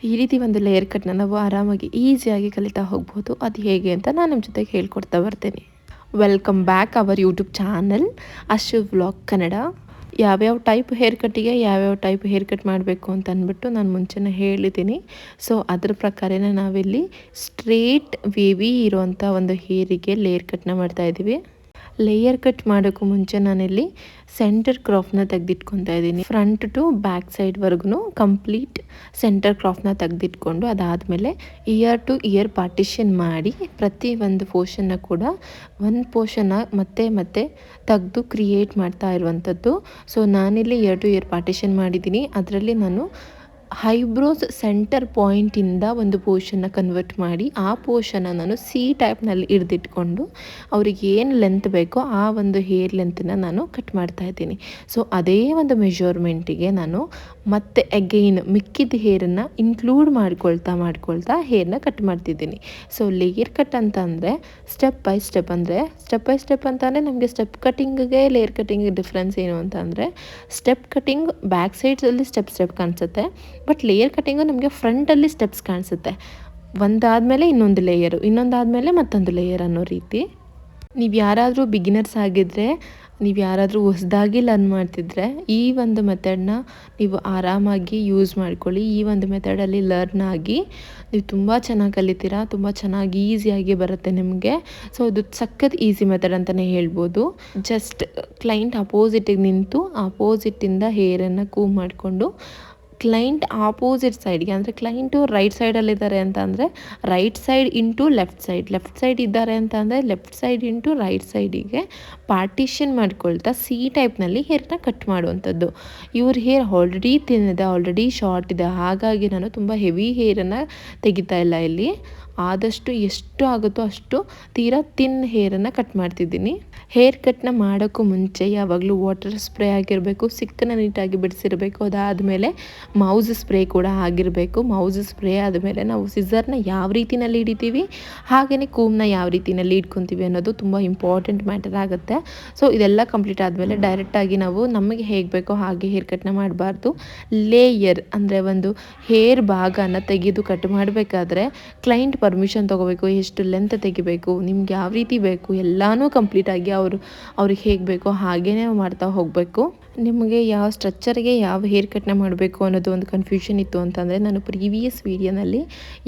ಈ ರೀತಿ ಒಂದು ಲೇಯರ್ ಕಟ್ನ ನಾವು ಆರಾಮಾಗಿ ಈಸಿಯಾಗಿ ಕಲಿತಾ ಹೋಗ್ಬೋದು. ಅದು ಹೇಗೆ ಅಂತ ನಾನು ನಿಮ್ಮ ಜೊತೆಗೆ ಹೇಳ್ಕೊಡ್ತಾ ಬರ್ತೀನಿ. Welcome back our YouTube channel Ashu vlog Kannada. ಯಾವ್ಯಾವ ಟೈಪ್ ಹೇರ್ ಕಟ್ಟಿಗೆ ಯಾವ್ಯಾವ ಟೈಪ್ ಹೇರ್ ಕಟ್ ಮಾಡಬೇಕು ಅಂತ ಅಂದ್ಬಿಟ್ಟು ನಾನು ಮುಂಚೆನೇ ಹೇಳಿದ್ದೀನಿ. ಸೊ ಅದ್ರ ಪ್ರಕಾರನೇ ನಾವಿಲ್ಲಿ ಸ್ಟ್ರೇಟ್ ವೇವಿ ಇರೋವಂಥ ಒಂದು ಹೇರಿಗೆ ಲೇಯರ್ ಕಟ್ನ ಮಾಡ್ತಾಯಿದ್ದೀವಿ. ಲೇಯರ್ ಕಟ್ ಮಾಡೋಕ್ಕೂ ಮುಂಚೆ ನಾನಿಲ್ಲಿ ಸೆಂಟರ್ ಕ್ರಾಫ್ನ ತೆಗೆದಿಟ್ಕೊತಾ ಇದ್ದೀನಿ. ಫ್ರಂಟ್ ಟು ಬ್ಯಾಕ್ ಸೈಡ್ವರೆಗೂ ಕಂಪ್ಲೀಟ್ ಸೆಂಟರ್ ಕ್ರಾಫ್ನ ತೆಗೆದಿಟ್ಕೊಂಡು ಅದಾದಮೇಲೆ ಇಯರ್ ಟು ಇಯರ್ ಪಾರ್ಟಿಷನ್ ಮಾಡಿ ಪ್ರತಿ ಒಂದು ಪೋರ್ಷನ್ನ ಕೂಡ ಒಂದು ಪೋರ್ಷನ್ನ ಮತ್ತೆ ತೆಗೆದು ಕ್ರಿಯೇಟ್ ಮಾಡ್ತಾ ಇರುವಂಥದ್ದು. ಸೊ ನಾನಿಲ್ಲಿ ಇಯರ್ ಟು ಇಯರ್ ಪಾರ್ಟಿಷನ್ ಮಾಡಿದ್ದೀನಿ. ಅದರಲ್ಲಿ ನಾನು ಐಬ್ರೋಸ್ ಸೆಂಟರ್ ಪಾಯಿಂಟಿಂದ ಒಂದು ಪೋರ್ಷನ್ನ ಕನ್ವರ್ಟ್ ಮಾಡಿ ಆ ಪೋರ್ಷನ್ನ ನಾನು ಸಿ ಟೈಪ್ನಲ್ಲಿ ಹಿಡ್ದಿಟ್ಕೊಂಡು ಅವ್ರಿಗೆ ಏನು ಲೆಂತ್ ಬೇಕೋ ಆ ಒಂದು ಹೇರ್ ಲೆಂತನ್ನ ನಾನು ಕಟ್ ಮಾಡ್ತಾ ಇದ್ದೀನಿ. ಸೊ ಅದೇ ಒಂದು ಮೆಜರ್ಮೆಂಟಿಗೆ ನಾನು ಮತ್ತೆ ಅಗೈನ್ ಮಿಕ್ಕಿದ ಹೇರನ್ನು ಇನ್ಕ್ಲೂಡ್ ಮಾಡ್ಕೊಳ್ತಾ ಹೇರ್ನ ಕಟ್ ಮಾಡ್ತಿದ್ದೀನಿ. ಸೊ ಲೇಯರ್ ಕಟ್ ಅಂತಂದರೆ ಸ್ಟೆಪ್ ಬೈ ಸ್ಟೆಪ್ ಅಂತಂದರೆ ನಮಗೆ ಸ್ಟೆಪ್ ಕಟ್ಟಿಂಗಿಗೆ ಲೇಯರ್ ಕಟ್ಟಿಂಗ್ ಡಿಫ್ರೆನ್ಸ್ ಏನು ಅಂತಂದರೆ ಸ್ಟೆಪ್ ಕಟ್ಟಿಂಗ್ ಬ್ಯಾಕ್ ಸೈಡ್ಸಲ್ಲಿ ಸ್ಟೆಪ್ ಕಾಣಿಸುತ್ತೆ. ಬಟ್ ಲೇಯರ್ ಕಟ್ಟಿಂಗು ನಮಗೆ ಫ್ರಂಟಲ್ಲಿ ಸ್ಟೆಪ್ಸ್ ಕಾಣಿಸುತ್ತೆ. ಒಂದಾದಮೇಲೆ ಇನ್ನೊಂದು ಲೇಯರು, ಇನ್ನೊಂದಾದಮೇಲೆ ಮತ್ತೊಂದು ಲೇಯರ್ ಅನ್ನೋ ರೀತಿ. ನೀವು ಯಾರಾದರೂ ಬಿಗಿನರ್ಸ್ ಆಗಿದ್ದರೆ, ನೀವು ಯಾರಾದರೂ ಹೊಸದಾಗಿ ಲರ್ನ್ ಮಾಡ್ತಿದ್ರೆ ಈ ಒಂದು ಮೆಥಡ್ನ ನೀವು ಆರಾಮಾಗಿ ಯೂಸ್ ಮಾಡ್ಕೊಳ್ಳಿ. ಈ ಒಂದು ಮೆಥಡಲ್ಲಿ ಲರ್ನ್ ಆಗಿ ನೀವು ತುಂಬ ಚೆನ್ನಾಗಿ ಕಲಿತೀರಾ, ತುಂಬ ಚೆನ್ನಾಗಿ ಈಸಿಯಾಗಿ ಬರುತ್ತೆ ನಿಮಗೆ. ಸೊ ಇದು ಸಖತ್ ಈಸಿ ಮೆಥಡ್ ಅಂತಲೇ ಹೇಳ್ಬೋದು. ಜಸ್ಟ್ ಕ್ಲೈಂಟ್ ಅಪೋಸಿಟಿಗೆ ನಿಂತು ಅಪೋಸಿಟ್ಟಿಂದ ಹೇರನ್ನು ಕೂವ್ ಮಾಡಿಕೊಂಡು ಕ್ಲೈಂಟ್ ಆಪೋಸಿಟ್ ಸೈಡ್ಗೆ, ಅಂದರೆ ಕ್ಲೈಂಟು ರೈಟ್ ಸೈಡಲ್ಲಿದ್ದಾರೆ ಅಂತ ಅಂದರೆ right side into left side ಇದ್ದಾರೆ ಅಂತ ಅಂದರೆ ಲೆಫ್ಟ್ ಸೈಡ್ ಇಂಟು ರೈಟ್ ಸೈಡಿಗೆ ಪಾರ್ಟಿಷನ್ ಮಾಡ್ಕೊಳ್ತಾ ಸಿ ಟೈಪ್ನಲ್ಲಿ ಹೇರ್ನ ಕಟ್ ಮಾಡುವಂಥದ್ದು. ಇವ್ರ ಹೇರ್ ಆಲ್ರೆಡಿ ಥಿನ್ ಇದೆ, ಆಲ್ರೆಡಿ ಶಾರ್ಟ್ ಇದೆ, ಹಾಗಾಗಿ ನಾನು ತುಂಬ ಹೆವಿ ಹೇರನ್ನು ತೆಗಿತಾ ಇಲ್ಲ. ಇಲ್ಲಿ ಆದಷ್ಟು ಎಷ್ಟು ಆಗುತ್ತೋ ಅಷ್ಟು ತೀರಾ ಥಿನ್ ಹೇರನ್ನು ಕಟ್ ಮಾಡ್ತಿದ್ದೀನಿ. ಹೇರ್ ಕಟ್ನ ಮಾಡೋಕ್ಕೂ ಮುಂಚೆ ಯಾವಾಗಲೂ ವಾಟರ್ ಸ್ಪ್ರೇ ಆಗಿರಬೇಕು, ಸಿಕ್ಕನ್ನು ನೀಟಾಗಿ ಬಿಡಿಸಿರಬೇಕು. ಅದಾದಮೇಲೆ ಮೌಸ್ ಸ್ಪ್ರೇ ಕೂಡ ಆಗಿರಬೇಕು. ಮೌಸ್ ಸ್ಪ್ರೇ ಆದಮೇಲೆ ನಾವು ಸಿಸರ್ನ ಯಾವ ರೀತಿಯಲ್ಲಿ ಹಿಡಿತೀವಿ, ಹಾಗೆಯೇ ಕೂಮ್ನ ಯಾವ ರೀತಿಯಲ್ಲಿ ಇಟ್ಕೊತೀವಿ ಅನ್ನೋದು ತುಂಬ ಇಂಪಾರ್ಟೆಂಟ್ ಮ್ಯಾಟರ್ ಆಗುತ್ತೆ. ಸೊ ಇದೆಲ್ಲ ಕಂಪ್ಲೀಟ್ ಆದಮೇಲೆ ಡೈರೆಕ್ಟಾಗಿ ನಾವು ನಮಗೆ ಹೇಗೆ ಬೇಕೋ ಹಾಗೆ ಹೇರ್ ಕಟ್ನ ಮಾಡಬಾರ್ದು. ಲೇಯರ್ ಅಂದರೆ ಒಂದು ಹೇರ್ ಭಾಗನ ತೆಗೆದು ಕಟ್ ಮಾಡಬೇಕಾದ್ರೆ ಕ್ಲೈಂಟ್ ಪರ್ಮಿಷನ್ ತೊಗೋಬೇಕು. ಎಷ್ಟು ಲೆಂತ್ ತೆಗಿಬೇಕು, ನಿಮ್ಗೆ ಯಾವ ರೀತಿ ಬೇಕು ಎಲ್ಲನೂ ಕಂಪ್ಲೀಟಾಗಿ ಅವ್ರಿಗೆ ಹೇಗೆ ಬೇಕೋ ಹಾಗೇ ಮಾಡ್ತಾ ಹೋಗಬೇಕು. ನಿಮಗೆ ಯಾವ ಸ್ಟ್ರಕ್ಚರ್ಗೆ ಯಾವ ಹೇರ್ ಕಟ್ನ ಮಾಡಬೇಕು ಅನ್ನೋದು ಒಂದು ಕನ್ಫ್ಯೂಷನ್ ಇತ್ತು ಅಂತಂದರೆ ನಾನು ಪ್ರೀವಿಯಸ್ ವೀಡಿಯೋನಲ್ಲಿ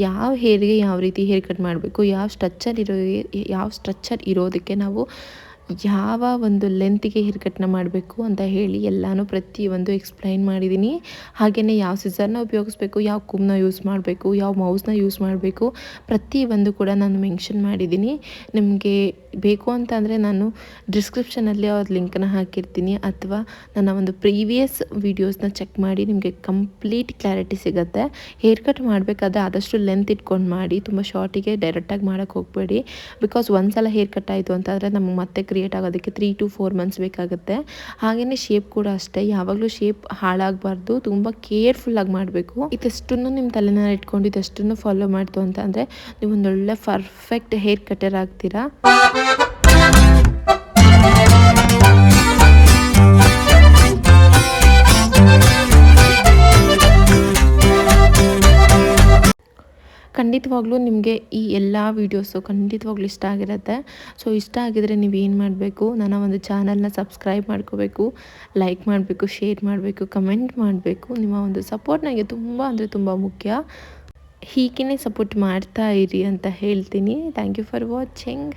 ಯಾವ ಹೇರ್ಗೆ ಯಾವ ರೀತಿ ಹೇರ್ ಕಟ್ ಮಾಡಬೇಕು, ಯಾವ ಸ್ಟ್ರಕ್ಚರ್ ಇರೋದಕ್ಕೆ ನಾವು ಯಾವ ಒಂದು ಲೆಂತಿಗೆ ಹೇರ್ ಕಟ್ನ ಮಾಡಬೇಕು ಅಂತ ಹೇಳಿ ಎಲ್ಲನೂ ಪ್ರತಿಯೊಂದು ಎಕ್ಸ್ಪ್ಲೈನ್ ಮಾಡಿದ್ದೀನಿ. ಹಾಗೆಯೇ ಯಾವ ಸಿಸರ್ನ ಉಪಯೋಗಿಸ್ಬೇಕು, ಯಾವ ಕೂಮ್ನ ಯೂಸ್ ಮಾಡಬೇಕು, ಯಾವ ಮೌಸ್ನ ಯೂಸ್ ಮಾಡಬೇಕು, ಪ್ರತಿಯೊಂದು ಕೂಡ ನಾನು ಮೆನ್ಷನ್ ಮಾಡಿದ್ದೀನಿ. ನಿಮಗೆ ಬೇಕು ಅಂತಂದರೆ ನಾನು ಡಿಸ್ಕ್ರಿಪ್ಷನಲ್ಲಿ ಅವ್ರ ಲಿಂಕನ್ನ ಹಾಕಿರ್ತೀನಿ, ಅಥವಾ ನನ್ನ ಒಂದು ಪ್ರೀವಿಯಸ್ ವೀಡಿಯೋಸ್ನ ಚೆಕ್ ಮಾಡಿ ನಿಮಗೆ ಕಂಪ್ಲೀಟ್ ಕ್ಲಾರಿಟಿ ಸಿಗುತ್ತೆ. ಹೇರ್ ಕಟ್ ಮಾಡಬೇಕಾದ್ರೆ ಆದಷ್ಟು ಲೆಂತ್ ಇಟ್ಕೊಂಡು ಮಾಡಿ, ತುಂಬ ಶಾರ್ಟಿಗೆ ಡೈರೆಕ್ಟಾಗಿ ಮಾಡೋಕ್ಕೆ ಹೋಗಬೇಡಿ. ಬಿಕಾಸ್ ಒಂದು ಸಲ ಹೇರ್ ಕಟ್ ಆಯಿತು ಅಂತಂದರೆ ನಮಗೆ ಮತ್ತೆ ಕ್ರಿಯೇಟ್ ಆಗೋದಕ್ಕೆ 3 to 4 months ಬೇಕಾಗುತ್ತೆ. ಹಾಗೆಯೇ ಶೇಪ್ ಕೂಡ ಅಷ್ಟೇ, ಯಾವಾಗಲೂ ಶೇಪ್ ಹಾಳಾಗಬಾರ್ದು, ತುಂಬ ಕೇರ್ಫುಲ್ಲಾಗಿ ಮಾಡಬೇಕು. ಇದೆಷ್ಟನ್ನು ನಿಮ್ಮ ತಲೆನ ಇಟ್ಕೊಂಡು ಇದೆಷ್ಟನ್ನು ಫಾಲೋ ಮಾಡ್ತು ಅಂತ ಅಂದರೆ ನೀವು ಒಂದೊಳ್ಳೆ ಪರ್ಫೆಕ್ಟ್ ಹೇರ್ ಕಟರ್ ಆಗ್ತೀರಾ. ಖಂಡಿತವಾಗ್ಲೂ ನಿಮಗೆ ಈ ಎಲ್ಲ ವೀಡಿಯೋಸು ಖಂಡಿತವಾಗ್ಲೂ ಇಷ್ಟ ಆಗಿರುತ್ತೆ. ಸೊ ಇಷ್ಟ ಆಗಿದರೆ ನೀವೇನು ಮಾಡಬೇಕು, ನನ್ನ ಒಂದು ಚಾನಲ್ನ ಸಬ್ಸ್ಕ್ರೈಬ್ ಮಾಡ್ಕೋಬೇಕು, ಲೈಕ್ ಮಾಡಬೇಕು, ಶೇರ್ ಮಾಡಬೇಕು, ಕಮೆಂಟ್ ಮಾಡಬೇಕು. ನಿಮ್ಮ ಒಂದು ಸಪೋರ್ಟ್ ನನಗೆ ತುಂಬ ಅಂದರೆ ತುಂಬ ಮುಖ್ಯ. ಹೀಗೇ ಸಪೋರ್ಟ್ ಮಾಡ್ತಾ ಇರಿ ಅಂತ ಹೇಳ್ತೀನಿ. Thank you for watching.